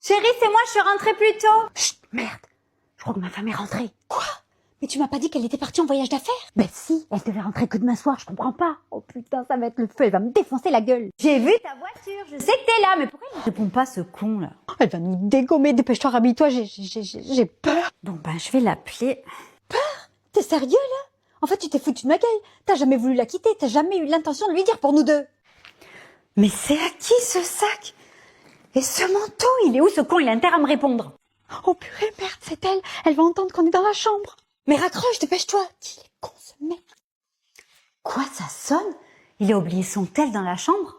Chérie, c'est moi, je suis rentrée plus tôt. Chut, merde. Je crois que ma femme est rentrée. Quoi? Mais tu m'as pas dit qu'elle était partie en voyage d'affaires? Ben si, elle devait rentrer que demain soir, je comprends pas. Oh putain, ça va être le feu, elle va me défoncer la gueule. J'ai vu ta voiture, je sais que t'es là, mais pourquoi il ne répond pas ce con là? Elle va nous dégommer, dépêche-toi, rhabille-toi, j'ai peur. Bon ben, je vais l'appeler. T'es sérieux là? En fait, tu t'es foutu de ma gueule. T'as jamais voulu la quitter, t'as jamais eu l'intention de lui dire pour nous deux. Mais c'est à qui ce sac? Et ce manteau, il est où ce con? Il a intérêt à me répondre. Oh purée, merde, c'est elle. Elle va entendre qu'on est dans la chambre. Mais raccroche, dépêche-toi. Il est con ce mec. Quoi, ça sonne? Il a oublié son tel dans la chambre?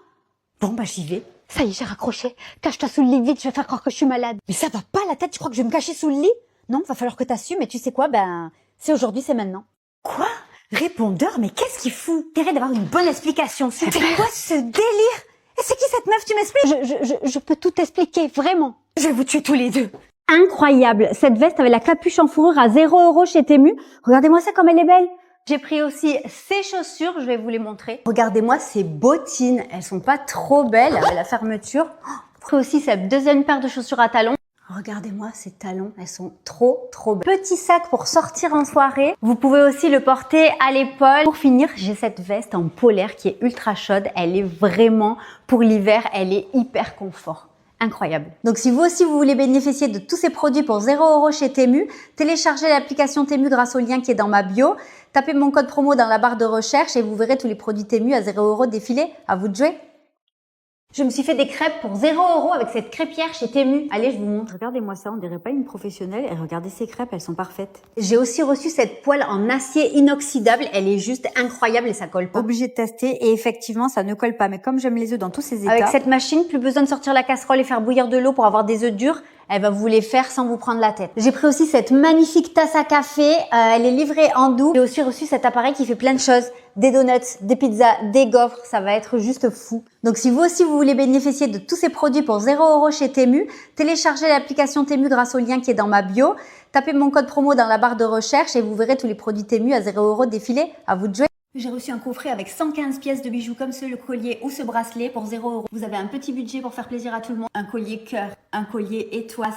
Bon bah j'y vais. Ça y est, j'ai raccroché. Cache-toi sous le lit vite, je vais faire croire que je suis malade. Mais ça va pas la tête, tu crois que je vais me cacher sous le lit? Non, va falloir que t'assumes, mais tu sais quoi, ben, c'est aujourd'hui, c'est maintenant. Quoi? Répondeur? Mais qu'est-ce qu'il fout? Intérêt d'avoir une bonne explication. C'est quoi ce délire? Et c'est qui cette meuf, tu m'expliques? Je peux tout expliquer, vraiment. Je vais vous tuer tous les deux. Incroyable. Cette veste avec la capuche en fourrure à 0 € chez Temu. Regardez-moi ça comme elle est belle. J'ai pris aussi ces chaussures, je vais vous les montrer. Regardez-moi ces bottines, elles sont pas trop belles avec la fermeture. J'ai pris aussi cette deuxième paire de chaussures à talons. Regardez-moi ces talons, elles sont trop belles. Petit sac pour sortir en soirée. Vous pouvez aussi le porter à l'épaule. Pour finir, j'ai cette veste en polaire qui est ultra chaude. Elle est vraiment pour l'hiver, elle est hyper confort. Incroyable. Donc si vous aussi vous voulez bénéficier de tous ces produits pour 0 € chez Temu, téléchargez l'application Temu grâce au lien qui est dans ma bio. Tapez mon code promo dans la barre de recherche et vous verrez tous les produits Temu à 0 € défiler. À vous de jouer. Je me suis fait des crêpes pour 0 € avec cette crêpière chez Temu. Allez, je vous montre. Regardez-moi ça, on dirait pas une professionnelle. Et regardez ces crêpes, elles sont parfaites. J'ai aussi reçu cette poêle en acier inoxydable. Elle est juste incroyable et ça colle pas. Obligée de tester et effectivement, ça ne colle pas. Mais comme j'aime les œufs dans tous ces états. Avec cette machine, plus besoin de sortir la casserole et faire bouillir de l'eau pour avoir des œufs durs. Elle va vous les faire sans vous prendre la tête. J'ai pris aussi cette magnifique tasse à café. Elle est livrée en doux. J'ai aussi reçu cet appareil qui fait plein de choses. Des donuts, des pizzas, des gaufres. Ça va être juste fou. Donc si vous aussi vous voulez bénéficier de tous ces produits pour 0 € chez Temu, téléchargez l'application Temu grâce au lien qui est dans ma bio. Tapez mon code promo dans la barre de recherche et vous verrez tous les produits Temu à 0 € défiler. À vous de jouer. J'ai reçu un coffret avec 115 pièces de bijoux comme ce collier ou ce bracelet pour 0 €. Vous avez un petit budget pour faire plaisir à tout le monde. Un collier cœur, un collier étoile,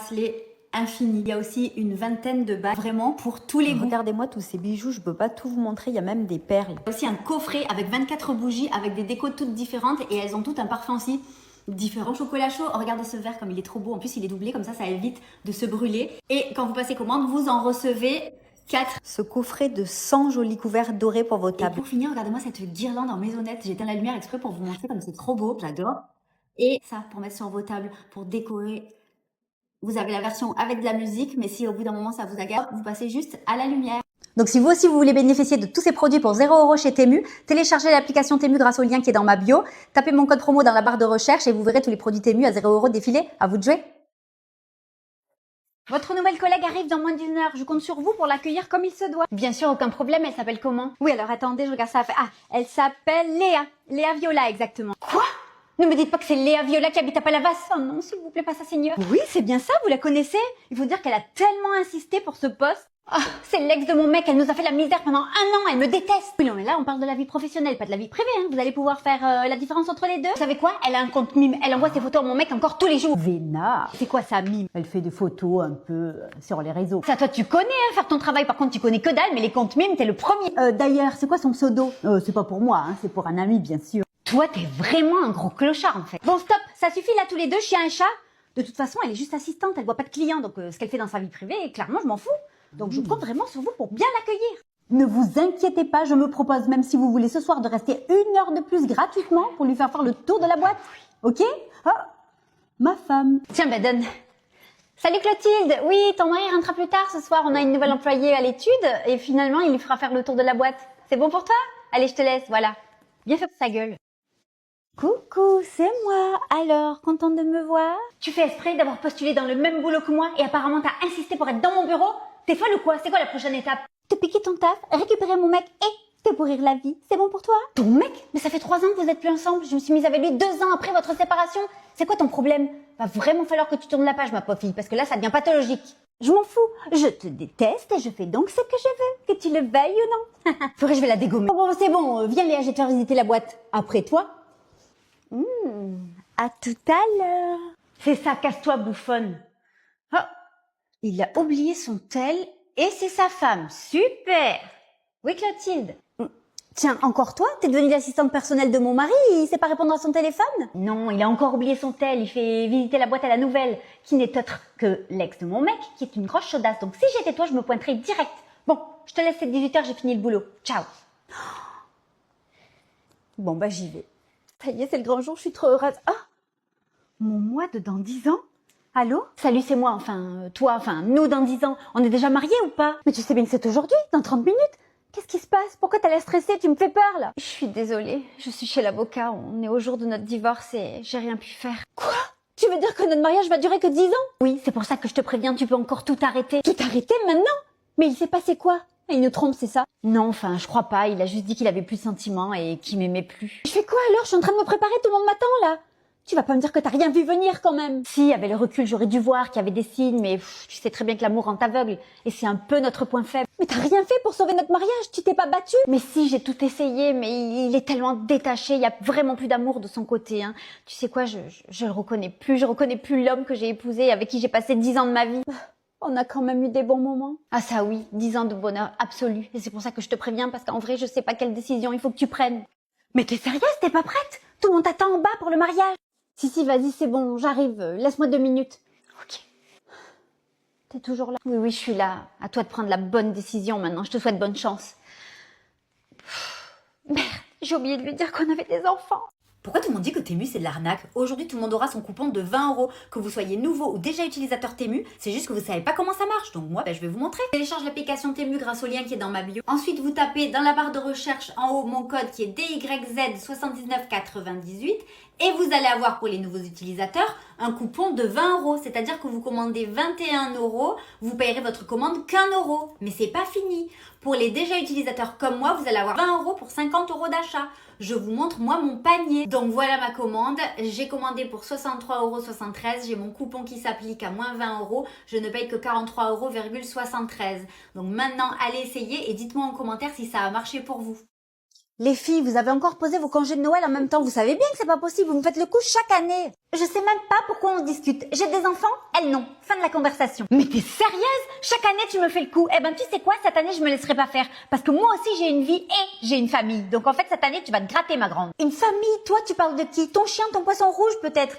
infini. Il y a aussi une vingtaine de bagues vraiment pour tous les goûts. Regardez-moi tous ces bijoux, je peux pas tout vous montrer, il y a même des perles. Il y a aussi un coffret avec 24 bougies avec des décos toutes différentes et elles ont toutes un parfum aussi différent. Au chocolat chaud, regardez ce verre comme il est trop beau. En plus, il est doublé comme ça évite de se brûler. Et quand vous passez commande, vous en recevez 4. Ce coffret de 100 jolis couverts dorés pour vos tables. Et pour finir, regardez-moi cette guirlande en maisonnette. J'ai éteint la lumière exprès pour vous montrer comme c'est trop beau. J'adore. Et ça, pour mettre sur vos tables, pour décorer. Vous avez la version avec de la musique, mais si au bout d'un moment ça vous agace, vous passez juste à la lumière. Donc si vous aussi vous voulez bénéficier de tous ces produits pour 0 € chez Temu, téléchargez l'application Temu grâce au lien qui est dans ma bio. Tapez mon code promo dans la barre de recherche et vous verrez tous les produits Temu à 0 € défiler. À vous de jouer. Votre nouvelle collègue arrive dans moins d'1 heure. Je compte sur vous pour l'accueillir comme il se doit. Bien sûr, aucun problème. Elle s'appelle comment? Oui, alors attendez, je regarde ça. Ah, elle s'appelle Léa. Léa Viola, exactement. Quoi? Ne me dites pas que c'est Léa Viola qui habite à Palavas. Oh non, s'il vous plaît, pas ça, Seigneur. Oui, c'est bien ça, vous la connaissez? Il faut dire qu'elle a tellement insisté pour ce poste. Oh, c'est l'ex de mon mec, elle nous a fait la misère pendant 1 an, elle me déteste. Oui, non, mais là, on parle de la vie professionnelle, pas de la vie privée, hein. Vous allez pouvoir faire la différence entre les deux. Vous savez quoi? Elle a un compte mime, elle envoie ses photos à mon mec encore tous les jours. Vénard. C'est quoi ça, mime? Elle fait des photos un peu sur les réseaux. Ça, toi, tu connais, hein, faire ton travail. Par contre, tu connais que dalle, mais les comptes mimes, t'es le premier. D'ailleurs, c'est quoi son pseudo? C'est pas pour moi, hein, c'est pour un ami, bien sûr. Toi, t'es vraiment un gros clochard, en fait. Bon, stop, ça suffit là tous les deux, chien et chat. De toute façon, elle est juste assistante, elle voit pas de clients, donc ce qu'elle fait dans sa vie privée, clairement, je m'en fous. Donc je compte vraiment sur vous pour bien l'accueillir. Ne vous inquiétez pas, je me propose, même si vous voulez ce soir, de rester 1 heure de plus gratuitement pour lui faire le tour de la boîte. Ok? Ah, ma femme. Tiens, ben donne. Salut Clotilde, oui, ton mari rentrera plus tard ce soir, on a une nouvelle employée à l'étude et finalement il lui fera faire le tour de la boîte. C'est bon pour toi? Allez, je te laisse, voilà. Bien fait pour sa gueule. Coucou, c'est moi. Alors, contente de me voir? Tu fais exprès d'avoir postulé dans le même boulot que moi et apparemment t'as insisté pour être dans mon bureau? T'es folle ou quoi? C'est quoi la prochaine étape? Te piquer ton taf, récupérer mon mec et te pourrir la vie. C'est bon pour toi? Ton mec? Mais ça fait 3 ans que vous êtes plus ensemble. Je me suis mise avec lui 2 ans après votre séparation. C'est quoi ton problème? Va vraiment falloir que tu tournes la page, ma pauvre fille, parce que là, ça devient pathologique. Je m'en fous. Je te déteste et je fais donc ce que je veux, que tu le veuilles ou non. Faudrait que je vais la dégommer. Bon, c'est bon. Viens Léa, je vais te faire visiter la boîte. Après toi. À tout à l'heure. C'est ça, casse-toi, bouffonne. Oh, il a oublié son tel et c'est sa femme. Super. Oui, Clotilde. Tiens, encore toi? T'es devenue l'assistante personnelle de mon mari et il sait pas répondre à son téléphone? Non, il a encore oublié son tel. Il fait visiter la boîte à la nouvelle, qui n'est autre que l'ex de mon mec, qui est une grosse chaudasse. Donc si j'étais toi, je me pointerais direct. Bon, je te laisse, c'est 18h, j'ai fini le boulot. Ciao. Bon, bah j'y vais. Ça y est, c'est le grand jour, je suis trop heureuse. Ah! Mon moi de dans 10 ans? Allô? Salut, c'est moi, nous dans 10 ans. On est déjà mariés ou pas? Mais tu sais bien que c'est aujourd'hui, dans 30 minutes. Qu'est-ce qui se passe? Pourquoi t'as l'air stressée? Tu me fais peur, là. Je suis désolée, je suis chez l'avocat, on est au jour de notre divorce et j'ai rien pu faire. Quoi? Tu veux dire que notre mariage va durer que 10 ans? Oui, c'est pour ça que je te préviens, tu peux encore tout arrêter. Tout arrêter maintenant? Mais il s'est passé quoi? Il nous trompe, c'est ça? Non, je crois pas, il a juste dit qu'il avait plus de sentiments et qu'il m'aimait plus. Je fais quoi alors? Je suis en train de me préparer, tout le monde m'attend, là. Tu vas pas me dire que t'as rien vu venir quand même? Si, avec le recul, j'aurais dû voir qu'il y avait des signes, mais tu sais très bien que l'amour rend aveugle. Et c'est un peu notre point faible. Mais t'as rien fait pour sauver notre mariage, tu t'es pas battue? Mais si, j'ai tout essayé, mais il est tellement détaché, il y a vraiment plus d'amour de son côté. Hein. Tu sais quoi, je le reconnais plus, je reconnais plus l'homme que j'ai épousé, avec qui j'ai passé 10 ans de ma vie. On a quand même eu des bons moments. Ah ça oui, 10 ans de bonheur absolu. Et c'est pour ça que je te préviens, parce qu'en vrai, je sais pas quelle décision il faut que tu prennes. Mais t'es sérieuse? T'es pas prête? Tout le monde t'attend en bas pour le mariage. Si, vas-y, c'est bon, j'arrive, laisse-moi 2 minutes. Ok. T'es toujours là? Oui, je suis là. À toi de prendre la bonne décision maintenant, je te souhaite bonne chance. Merde, j'ai oublié de lui dire qu'on avait des enfants. Pourquoi tout le monde dit que Temu c'est de l'arnaque? Aujourd'hui tout le monde aura son coupon de 20 €. Que vous soyez nouveau ou déjà utilisateur Temu, c'est juste que vous savez pas comment ça marche. Donc moi je vais vous montrer. Télécharge l'application Temu grâce au lien qui est dans ma bio. Ensuite vous tapez dans la barre de recherche en haut mon code qui est DYZ7998 et vous allez avoir pour les nouveaux utilisateurs un coupon de 20 €. C'est-à-dire que vous commandez 21 €, vous payerez votre commande qu'1 €. Mais c'est pas fini. Pour les déjà utilisateurs comme moi, vous allez avoir 20 € pour 50 € d'achat. Je vous montre moi mon panier. Donc voilà ma commande. J'ai commandé pour 63,73 €. J'ai mon coupon qui s'applique à moins 20 €. Je ne paye que 43,73 €. Donc maintenant, allez essayer et dites-moi en commentaire si ça a marché pour vous. Les filles, vous avez encore posé vos congés de Noël en même temps. Vous savez bien que c'est pas possible. Vous me faites le coup chaque année. Je sais même pas pourquoi on se discute. J'ai des enfants, elles non. Fin de la conversation. Mais t'es sérieuse? Chaque année tu me fais le coup. Eh ben tu sais quoi, cette année je me laisserai pas faire. Parce que moi aussi j'ai une vie et j'ai une famille. Donc en fait cette année tu vas te gratter ma grande. Une famille? Toi, tu parles de qui? Ton chien, ton poisson rouge peut-être?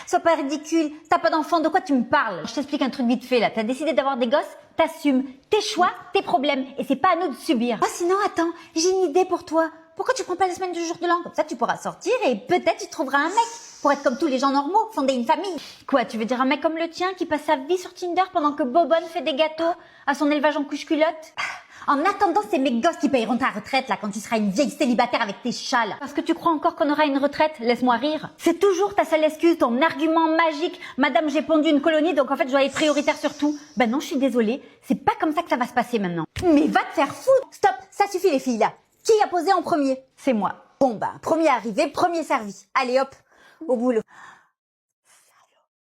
Sois pas ridicule. T'as pas d'enfant, de quoi tu me parles? Je t'explique un truc vite fait là. T'as décidé d'avoir des gosses, t'assumes. Tes choix, tes problèmes. Et c'est pas à nous de subir. Oh sinon, attends, j'ai une idée pour toi. Pourquoi tu prends pas la semaine du jour de l'an? Comme ça, tu pourras sortir et peut-être tu trouveras un mec pour être comme tous les gens normaux, fonder une famille. Quoi, tu veux dire un mec comme le tien qui passe sa vie sur Tinder pendant que Bobonne fait des gâteaux à son élevage en couche-culotte? En attendant, c'est mes gosses qui payeront ta retraite, là, quand tu seras une vieille célibataire avec tes chats, là. Parce que tu crois encore qu'on aura une retraite? Laisse-moi rire. C'est toujours ta seule excuse, ton argument magique. Madame, j'ai pondu une colonie, donc en fait, je dois être prioritaire sur tout. Ben non, je suis désolée. C'est pas comme ça que ça va se passer maintenant. Mais va te faire foutre! Stop! Ça suffit, les filles, là. Qui a posé en premier? C'est moi. Bon, bah, premier arrivé, premier servi. Allez, hop, au boulot.